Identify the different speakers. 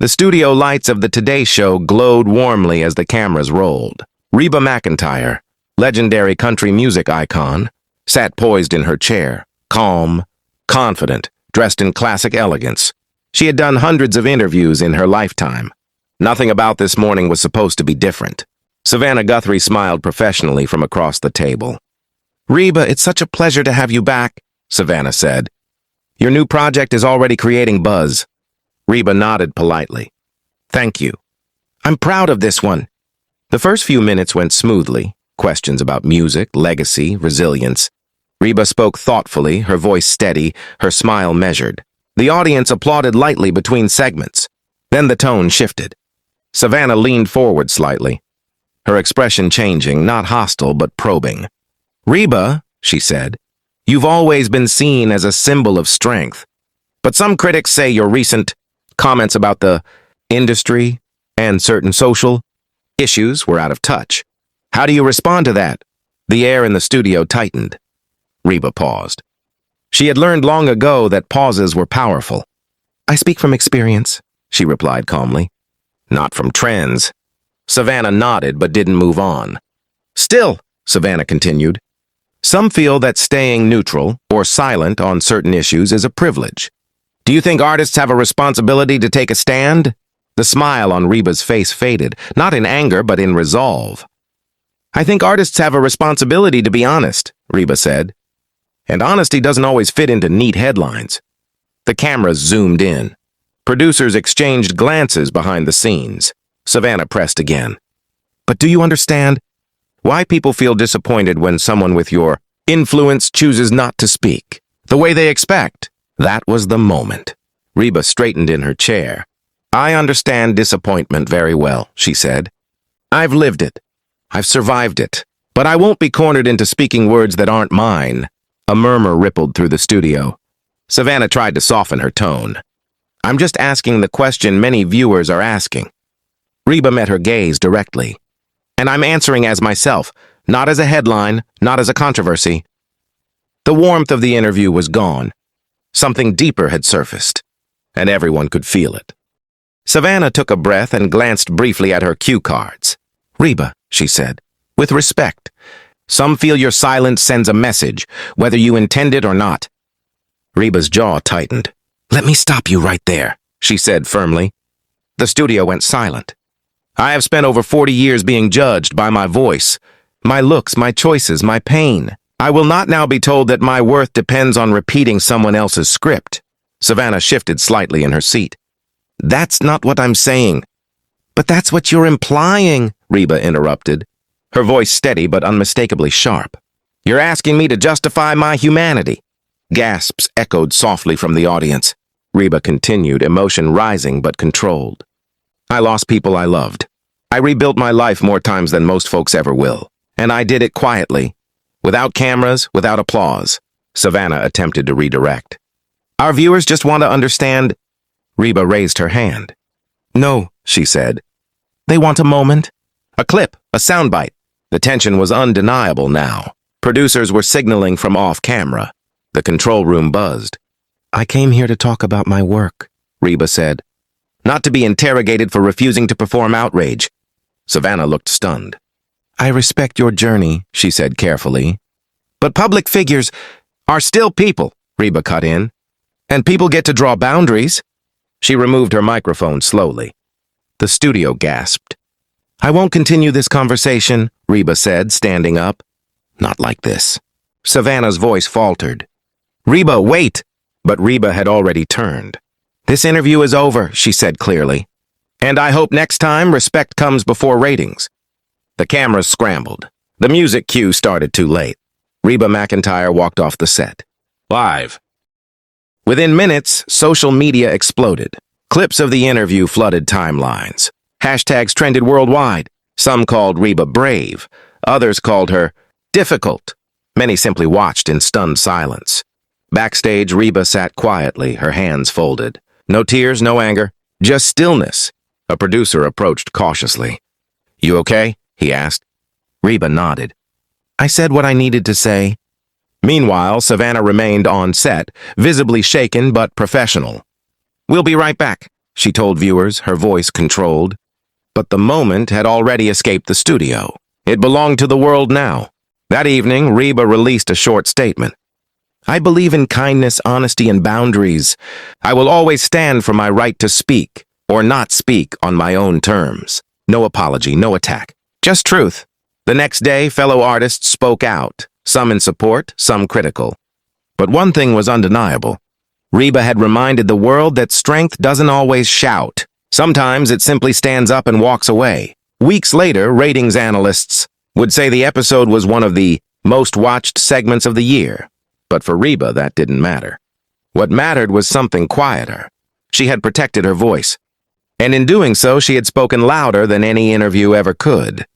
Speaker 1: The studio lights of the Today Show glowed warmly as the cameras rolled. Reba McEntire, legendary country music icon, sat poised in her chair, calm, confident, dressed in classic elegance. She had done hundreds of interviews in her lifetime. Nothing about this morning was supposed to be different. Savannah Guthrie smiled professionally from across the table. "Reba, it's such a pleasure to have you back," Savannah said. "Your new project is already creating buzz." Reba nodded politely. "Thank you. I'm proud of this one." The first few minutes went smoothly. Questions about music, legacy, resilience. Reba spoke thoughtfully, her voice steady, her smile measured. The audience applauded lightly between segments. Then the tone shifted. Savannah leaned forward slightly, her expression changing, not hostile but probing. "Reba," she said, "you've always been seen as a symbol of strength. But some critics say your recent comments about the industry and certain social issues were out of touch. How do you respond to that?" The air in the studio tightened. Reba paused. She had learned long ago that pauses were powerful. "I speak from experience," she replied calmly. "Not from trends." Savannah nodded but didn't move on. "Still," Savannah continued, "some feel that staying neutral or silent on certain issues is a privilege. Do you think artists have a responsibility to take a stand?" The smile on Reba's face faded, not in anger but in resolve. "I think artists have a responsibility to be honest," Reba said. "And honesty doesn't always fit into neat headlines." The cameras zoomed in. Producers exchanged glances behind the scenes. Savannah pressed again. "But do you understand why people feel disappointed when someone with your influence chooses not to speak the way they expect?" That was the moment. Reba straightened in her chair. "I understand disappointment very well," she said. "I've lived it. I've survived it. But I won't be cornered into speaking words that aren't mine." A murmur rippled through the studio. Savannah tried to soften her tone. "I'm just asking the question many viewers are asking." Reba met her gaze directly. "And I'm answering as myself, not as a headline, not as a controversy." The warmth of the interview was gone. Something deeper had surfaced, and everyone could feel it. Savannah took a breath and glanced briefly at her cue cards. "Reba," she said, "with respect, some feel your silence sends a message, whether you intend it or not." Reba's jaw tightened. "Let me stop you right there," she said firmly. The studio went silent. "I have spent over 40 years being judged by my voice, my looks, my choices, my pain. I will not now be told that my worth depends on repeating someone else's script." Savannah shifted slightly in her seat. "That's not what I'm saying." "But that's what you're implying," Reba interrupted, her voice steady but unmistakably sharp. "You're asking me to justify my humanity." Gasps echoed softly from the audience. Reba continued, emotion rising but controlled. "I lost people I loved. I rebuilt my life more times than most folks ever will. And I did it quietly, without cameras, without applause." Savannah attempted to redirect. "Our viewers just want to understand." Reba raised her hand. "No," she said. "They want a moment, a clip, a soundbite." The tension was undeniable now. Producers were signaling from off-camera. The control room buzzed. "I came here to talk about my work," Reba said. "Not to be interrogated for refusing to perform outrage." Savannah looked stunned. "I respect your journey," she said carefully. "But public figures are still people," Reba cut in. "And people get to draw boundaries." She removed her microphone slowly. The studio gasped. "I won't continue this conversation," Reba said, standing up. "Not like this." Savannah's voice faltered. "Reba, wait!" But Reba had already turned. "This interview is over," she said clearly. "And I hope next time respect comes before ratings." The cameras scrambled. The music cue started too late. Reba McEntire walked off the set. Live. Within minutes, social media exploded. Clips of the interview flooded timelines. Hashtags trended worldwide. Some called Reba brave. Others called her difficult. Many simply watched in stunned silence. Backstage, Reba sat quietly, her hands folded. No tears, no anger, just stillness. A producer approached cautiously. "You okay?" he asked. Reba nodded. "I said what I needed to say." Meanwhile, Savannah remained on set, visibly shaken but professional. "We'll be right back," she told viewers, her voice controlled. But the moment had already escaped the studio. It belonged to the world now. That evening, Reba released a short statement. I believe in kindness, honesty, and boundaries. I will always stand for my right to speak, or not speak, on my own terms. No apology, no attack. Just truth. The next day, fellow artists spoke out, some in support, some critical. But one thing was undeniable. Reba had reminded the world that strength doesn't always shout. Sometimes it simply stands up and walks away. Weeks later, ratings analysts would say the episode was one of the most watched segments of the year. But for Reba, that didn't matter. What mattered was something quieter. She had protected her voice. And in doing so, she had spoken louder than any interview ever could.